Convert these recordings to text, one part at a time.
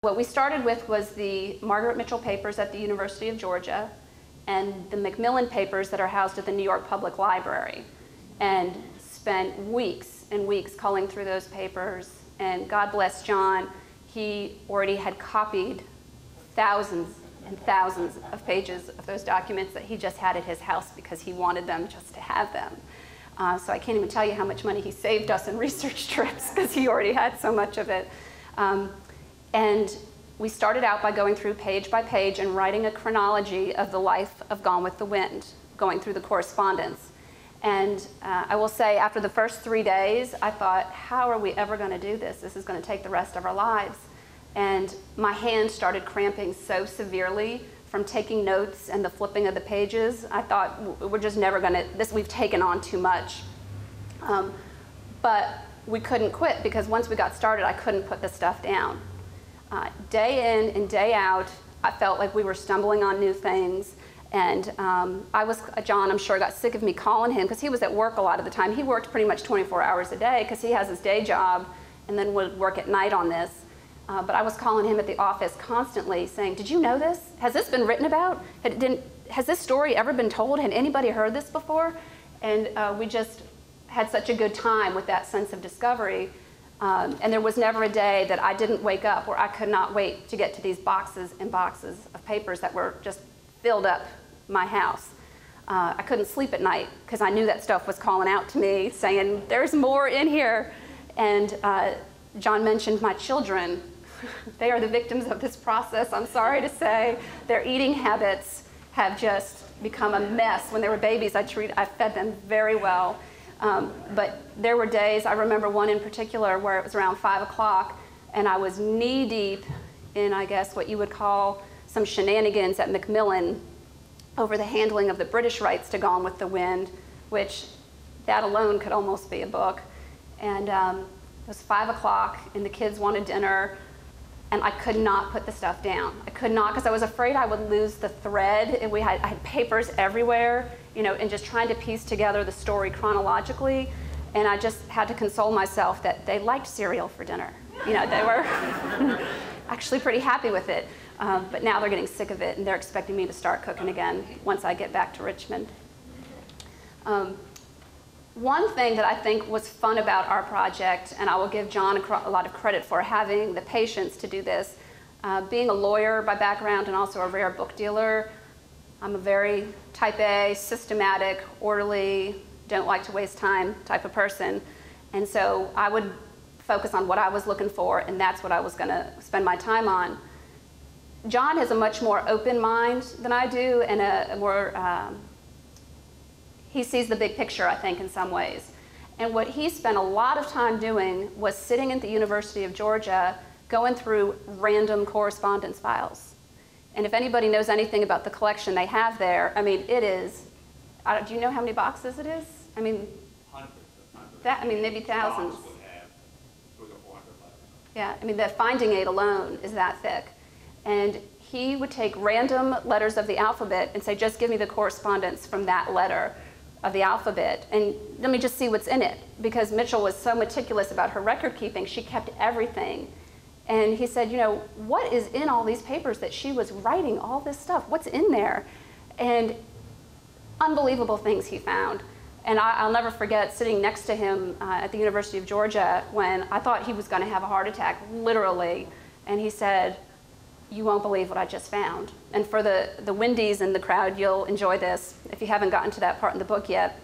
What we started with was the Margaret Mitchell papers at the University of Georgia and the Macmillan papers that are housed at the New York Public Library, and spent weeks and weeks culling through those papers. And God bless John, he already had copied thousands and thousands of pages of those documents that he just had at his house because he wanted them just to have them. So I can't even tell you how much money he saved us in research trips because he already had so much of it. And we started out by going through page by page and writing a chronology of the life of Gone with the Wind, going through the correspondence. And I will say, after the first 3 days, I thought, how are we ever going to do this? This is going to take the rest of our lives. And my hand started cramping so severely from taking notes and the flipping of the pages. I thought, we're just never going to, we've taken on too much. But we couldn't quit, because once we got started, I couldn't put the stuff down. Day in and day out, I felt like we were stumbling on new things. And John, I'm sure, got sick of me calling him, because he was at work a lot of the time. He worked pretty much 24 hours a day, because he has his day job and then would work at night on this. But I was calling him at the office constantly saying, did you know this? Has this been written about? Has this story ever been told? Had anybody heard this before? And we just had such a good time with that sense of discovery. And there was never a day that I didn't wake up where I could not wait to get to these boxes and boxes of papers that were just filled up my house. I couldn't sleep at night because I knew that stuff was calling out to me, saying, there's more in here. And John mentioned my children. They are the victims of this process, I'm sorry to say. Their eating habits have just become a mess. When they were babies, I fed them very well. But there were days, I remember one in particular, where it was around 5 o'clock, and I was knee-deep in, I guess, what you would call some shenanigans at Macmillan over the handling of the British rights to Gone with the Wind, which that alone could almost be a book. And it was 5 o'clock, and the kids wanted dinner, and I could not put the stuff down. I could not, because I was afraid I would lose the thread. And I had papers everywhere, you know, and just trying to piece together the story chronologically. And I just had to console myself that they liked cereal for dinner. You know, they were actually pretty happy with it. But now they're getting sick of it, and they're expecting me to start cooking again once I get back to Richmond. One thing that I think was fun about our project, and I will give John a lot of credit for having the patience to do this, being a lawyer by background and also a rare book dealer, I'm a very type A, systematic, orderly, don't like to waste time type of person. And so I would focus on what I was looking for, and that's what I was going to spend my time on. John has a much more open mind than I do, and a more, he sees the big picture, I think, in some ways. And what he spent a lot of time doing was sitting at the University of Georgia, going through random correspondence files. And if anybody knows anything about the collection they have there, I mean, it is, do you know how many boxes it is? I mean, hundreds. Maybe thousands. Would have 300 or 400 letters. Yeah, I mean, the finding aid alone is that thick. And he would take random letters of the alphabet and say, just give me the correspondence from that letter of the alphabet, and let me just see what's in it. Because Mitchell was so meticulous about her record keeping, she kept everything. And he said, you know, what is in all these papers that she was writing all this stuff? What's in there? And unbelievable things he found. And I'll never forget sitting next to him at the University of Georgia when I thought he was going to have a heart attack, literally. And he said, you won't believe what I just found. And for the Windies in the crowd, you'll enjoy this if you haven't gotten to that part in the book yet.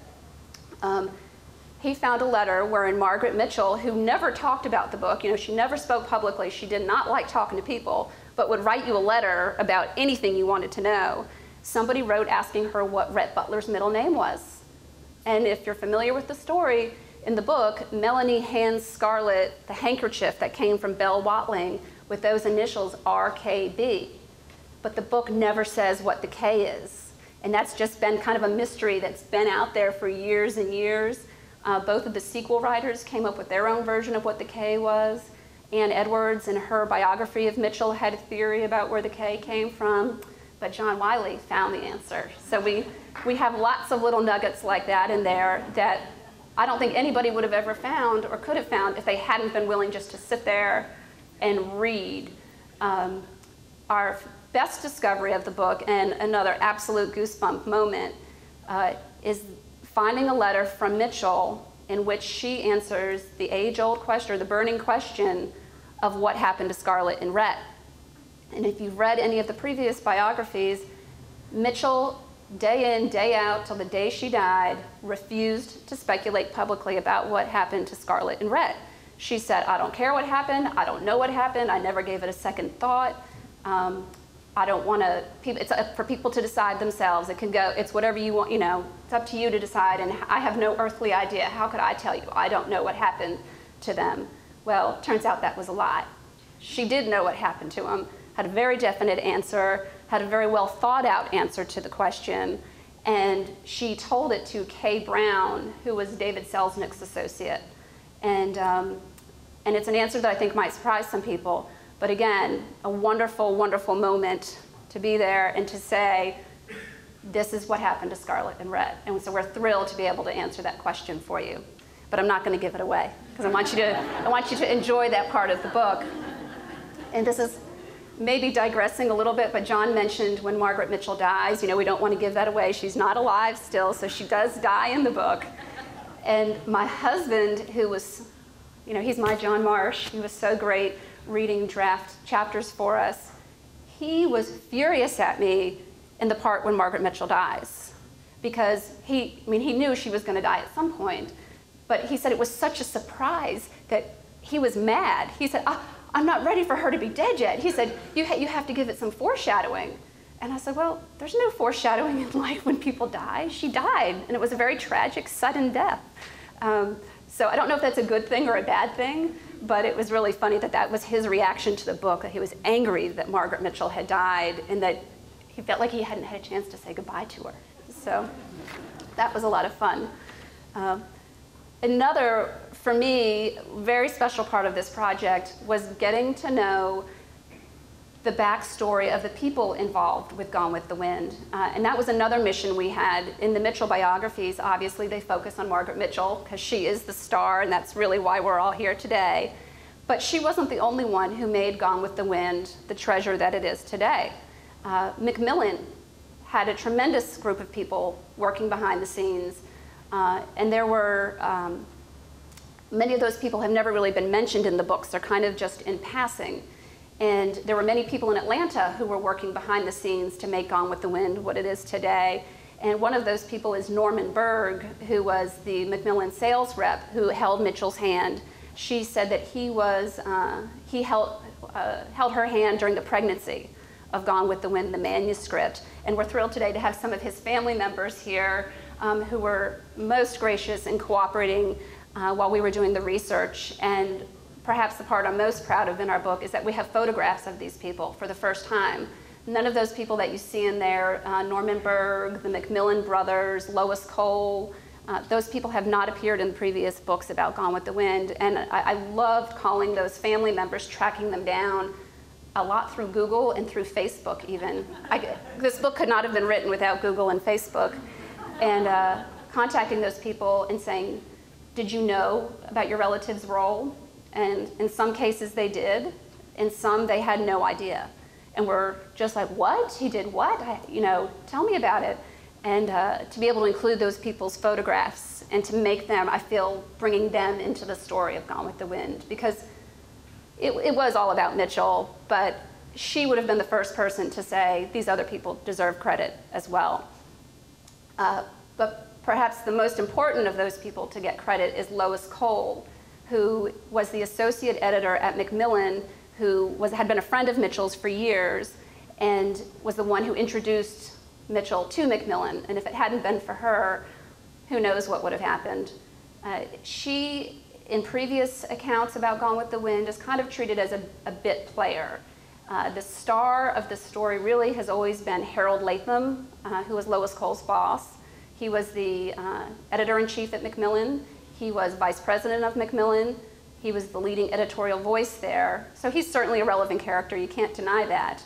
He found a letter wherein Margaret Mitchell, who never talked about the book, you know, she never spoke publicly, she did not like talking to people, but would write you a letter about anything you wanted to know. Somebody wrote asking her what Rhett Butler's middle name was. And if you're familiar with the story, in the book, Melanie hands Scarlett the handkerchief that came from Belle Watling with those initials RKB. But the book never says what the K is. And that's just been kind of a mystery that's been out there for years and years. Both of the sequel writers came up with their own version of what the K was. Anne Edwards, in her biography of Mitchell, had a theory about where the K came from. But John Wiley found the answer. So we have lots of little nuggets like that in there that I don't think anybody would have ever found or could have found if they hadn't been willing just to sit there and read. Our best discovery of the book, and another absolute goosebump moment, is finding a letter from Mitchell in which she answers the age-old question, or the burning question, of what happened to Scarlett and Rhett. And if you've read any of the previous biographies, Mitchell, day in, day out, till the day she died, refused to speculate publicly about what happened to Scarlett and Rhett. She said, I don't care what happened, I don't know what happened, I never gave it a second thought. I don't want to, it's for people to decide themselves. It can go, it's whatever you want, it's up to you to decide, and I have no earthly idea. How could I tell you? I don't know what happened to them. Well, turns out that was a lie. She did know what happened to them, had a very definite answer, had a very well thought out answer to the question, and she told it to Kay Brown, who was David Selznick's associate. And it's an answer that I think might surprise some people. But again, a wonderful, wonderful moment to be there and to say, this is what happened to Scarlett and Rhett. And so we're thrilled to be able to answer that question for you. But I'm not going to give it away, because I want you to enjoy that part of the book. And this is maybe digressing a little bit, but John mentioned when Margaret Mitchell dies, we don't want to give that away. She's not alive still, so she does die in the book. And my husband, who was, he's my John Marsh, he was so great reading draft chapters for us, he was furious at me in the part when Margaret Mitchell dies, because he knew she was going to die at some point, but he said it was such a surprise that he was mad. He said, I'm not ready for her to be dead yet. He said, you have to give it some foreshadowing. And I said, well, there's no foreshadowing in life when people die. She died, and it was a very tragic, sudden death. So I don't know if that's a good thing or a bad thing, but it was really funny that that was his reaction to the book, that he was angry that Margaret Mitchell had died and that he felt like he hadn't had a chance to say goodbye to her. So that was a lot of fun. Another, for me, very special part of this project was getting to know the backstory of the people involved with Gone with the Wind. And that was another mission we had. In the Mitchell biographies, obviously they focus on Margaret Mitchell because she is the star, and that's really why we're all here today. But she wasn't the only one who made Gone with the Wind the treasure that it is today. Macmillan had a tremendous group of people working behind the scenes, and there were, many of those people have never really been mentioned in the books. They're kind of just in passing. And there were many people in Atlanta who were working behind the scenes to make Gone with the Wind what it is today. And one of those people is Norman Berg, who was the Macmillan sales rep who held Mitchell's hand. She said that he held her hand during the pregnancy of Gone with the Wind, the manuscript. And we're thrilled today to have some of his family members here who were most gracious in cooperating while we were doing the research. And perhaps the part I'm most proud of in our book is that we have photographs of these people for the first time. None of those people that you see in there, Norman Berg, the Macmillan brothers, Lois Cole, those people have not appeared in previous books about Gone with the Wind. And I loved calling those family members, tracking them down a lot through Google and through Facebook even. This book could not have been written without Google and Facebook. And contacting those people and saying, did you know about your relative's role? And in some cases they did, in some they had no idea. And we're just like, what? He did what? Tell me about it. And to be able to include those people's photographs and to make them, I feel, bringing them into the story of Gone with the Wind, because it was all about Mitchell, but she would have been the first person to say, these other people deserve credit as well. But perhaps the most important of those people to get credit is Lois Cole, who was the associate editor at Macmillan, who had been a friend of Mitchell's for years, and was the one who introduced Mitchell to Macmillan. And if it hadn't been for her, who knows what would have happened. She, in previous accounts about Gone with the Wind, is kind of treated as a bit player. The star of the story really has always been Harold Latham, who was Lois Cole's boss. He was the editor-in-chief at Macmillan. He was vice president of Macmillan. He was the leading editorial voice there. So he's certainly a relevant character, you can't deny that.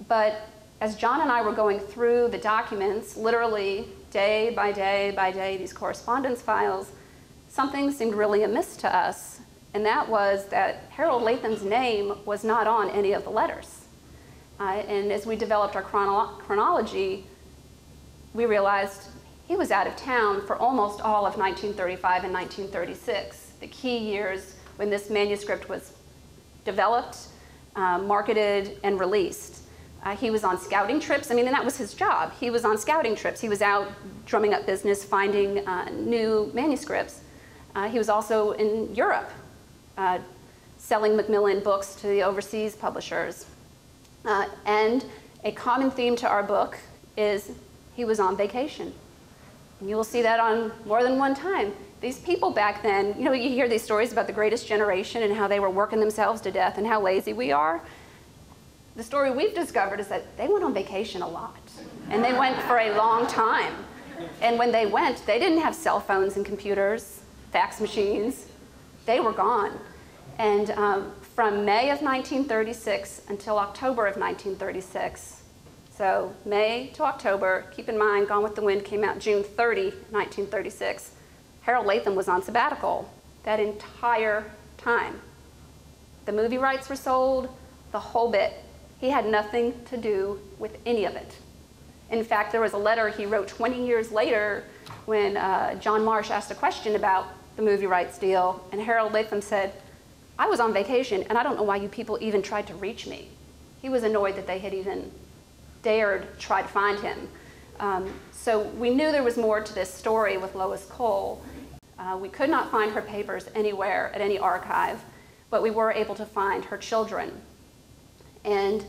But as John and I were going through the documents, literally day by day by day, these correspondence files, something seemed really amiss to us. and that was that Harold Latham's name was not on any of the letters. And as we developed our chronology, we realized he was out of town for almost all of 1935 and 1936, the key years when this manuscript was developed, marketed, and released. He was on scouting trips. I mean, and that was his job. He was on scouting trips. He was out drumming up business, finding new manuscripts. He was also in Europe, selling Macmillan books to the overseas publishers. And a common theme to our book is he was on vacation. And you will see that on more than one time. These people back then, you know, you hear these stories about the greatest generation and how they were working themselves to death and how lazy we are. The story we've discovered is that they went on vacation a lot. And they went for a long time. And when they went, they didn't have cell phones and computers, fax machines. They were gone. And from May of 1936 until October of 1936, so May to October, keep in mind, Gone with the Wind came out June 30, 1936. Harold Latham was on sabbatical that entire time. The movie rights were sold, the whole bit. He had nothing to do with any of it. In fact, there was a letter he wrote 20 years later when John Marsh asked a question about the movie rights deal, and Harold Latham said, I was on vacation, and I don't know why you people even tried to reach me. He was annoyed that they had even dared try to find him. So we knew there was more to this story with Lois Cole. We could not find her papers anywhere at any archive, but we were able to find her children. And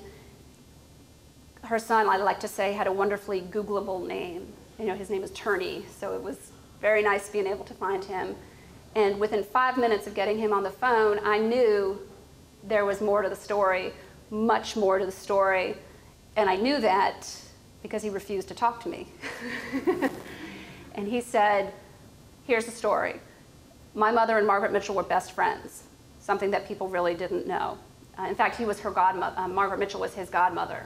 her son, I like to say, had a wonderfully Googleable name. You know, his name is Turney, so it was very nice being able to find him. And within 5 minutes of getting him on the phone, I knew there was more to the story, much more to the story. And I knew that because he refused to talk to me. And he said, here's the story. My mother and Margaret Mitchell were best friends, something that people really didn't know. In fact, he was her godmother. Margaret Mitchell was his godmother.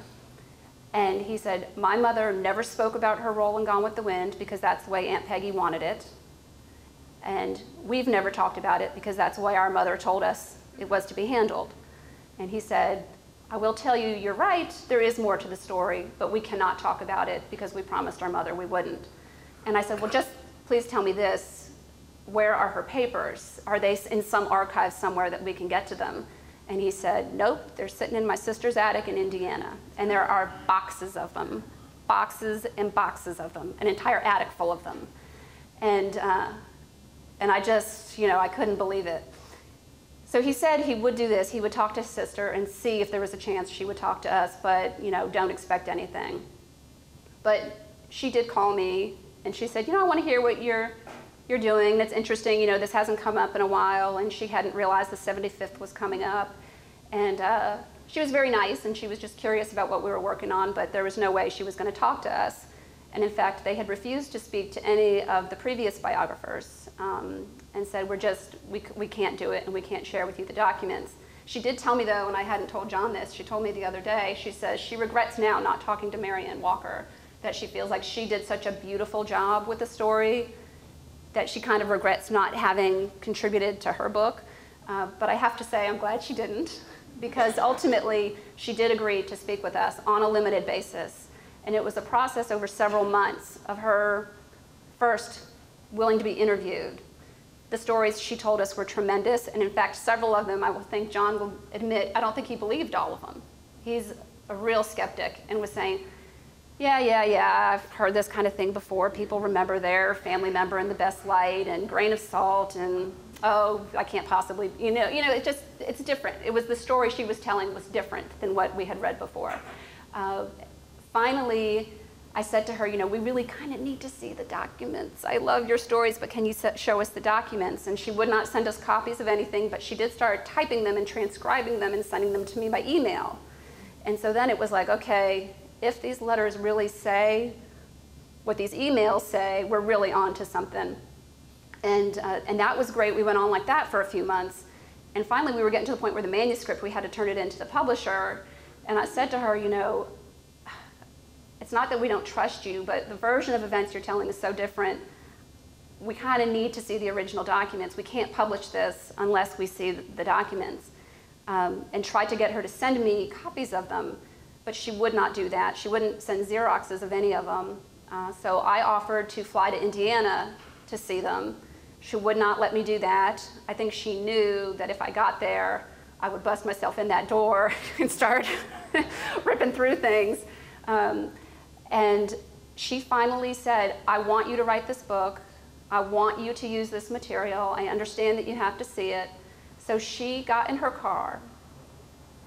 And he said, my mother never spoke about her role in Gone with the Wind because that's the way Aunt Peggy wanted it. And we've never talked about it because that's the way our mother told us it was to be handled. And he said, I will tell you, you're right, there is more to the story, but we cannot talk about it because we promised our mother we wouldn't. And I said, well, just please tell me this, where are her papers? Are they in some archive somewhere that we can get to them? And he said, nope, they're sitting in my sister's attic in Indiana. And there are boxes of them, boxes and boxes of them, an entire attic full of them. And I just, you know, I couldn't believe it. So he said he would do this. He would talk to his sister and see if there was a chance she would talk to us, but, you know, don't expect anything. But she did call me, and she said, you know, I want to hear what you're doing. That's interesting. You know, this hasn't come up in a while, and she hadn't realized the 75th was coming up. And she was very nice, and she was just curious about what we were working on, but there was no way she was going to talk to us. And in fact, they had refused to speak to any of the previous biographers and said, we can't do it, and we can't share with you the documents. She did tell me, though, and I hadn't told John this, she told me the other day, she says she regrets now not talking to Marianne Walker, that she feels like she did such a beautiful job with the story that she kind of regrets not having contributed to her book. But I have to say I'm glad she didn't, because ultimately she did agree to speak with us on a limited basis. And it was a process over several months of her first willing to be interviewed. The stories she told us were tremendous, and in fact, several of them, I will think John will admit, I don't think he believed all of them. He's a real skeptic and was saying, yeah, I've heard this kind of thing before. People remember their family member in the best light, and grain of salt, and oh, I can't possibly, you know, it's different. It was the story she was telling was different than what we had read before. Finally, I said to her, you know, we really kind of need to see the documents. I love your stories, but can you show us the documents? And she would not send us copies of anything, but she did start typing them and transcribing them and sending them to me by email. And so then it was like, okay, if these letters really say what these emails say, we're really on to something. And that was great. We went on like that for a few months. And finally, we were getting to the point where the manuscript, we had to turn it into the publisher. And I said to her, you know, it's not that we don't trust you, but the version of events you're telling is so different. we kind of need to see the original documents. We can't publish this unless we see the documents. And tried to get her to send me copies of them, but she would not do that. She wouldn't send Xeroxes of any of them. So I offered to fly to Indiana to see them. She would not let me do that. I think she knew that if I got there, I would bust myself in that door and start ripping through things. And she finally said, I want you to write this book. I want you to use this material. I understand that you have to see it. So she got in her car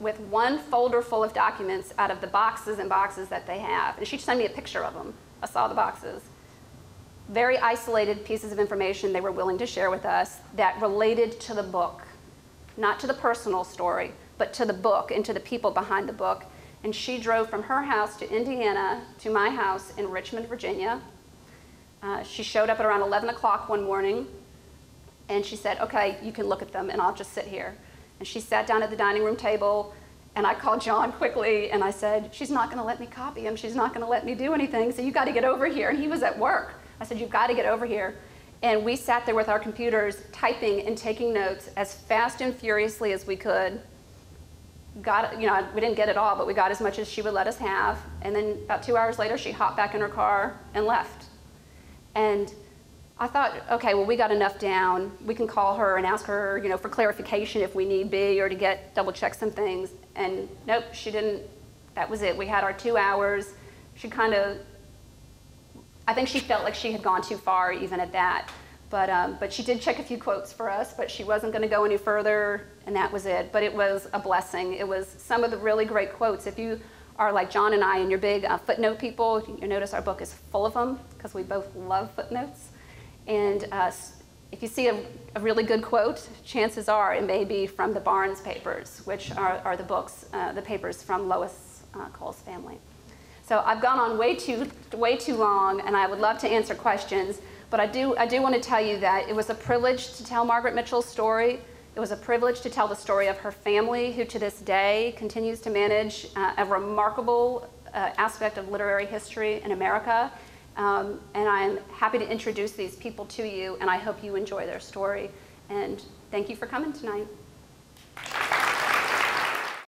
with one folder full of documents out of the boxes and boxes that they have. And she sent me a picture of them. I saw the boxes. Very isolated pieces of information they were willing to share with us that related to the book. Not to the personal story, but to the book and to the people behind the book. And she drove from her house to Indiana to my house in Richmond, Virginia. She showed up at around 11 o'clock one morning, and she said, okay, you can look at them, and I'll just sit here. And she sat down at the dining room table, and I called John quickly, and I said, she's not going to let me copy them. She's not going to let me do anything, so you got to get over here. And he was at work. I said, you've got to get over here. And we sat there with our computers, typing and taking notes as fast and furiously as we could. We didn't get it all, but we got as much as she would let us have. And then about 2 hours later, she hopped back in her car and left. And I thought, okay, well, we got enough down. We can call her and ask her, for clarification if we need be, or to double check some things. And nope, she didn't. That was it. We had our 2 hours. She I think she felt like she had gone too far even at that. But she did check a few quotes for us, but she wasn't going to go any further, and that was it. But it was a blessing. It was some of the really great quotes. If you are like John and I and you're big footnote people, you notice our book is full of them because we both love footnotes. And if you see a really good quote, chances are it may be from the Barnes papers, which are the papers from Lois Cole's family. So I've gone on way too long, and I would love to answer questions, but I do want to tell you that it was a privilege to tell Margaret Mitchell's story. It was a privilege to tell the story of her family, who to this day continues to manage a remarkable aspect of literary history in America. And I'm happy to introduce these people to you, and I hope you enjoy their story. And thank you for coming tonight.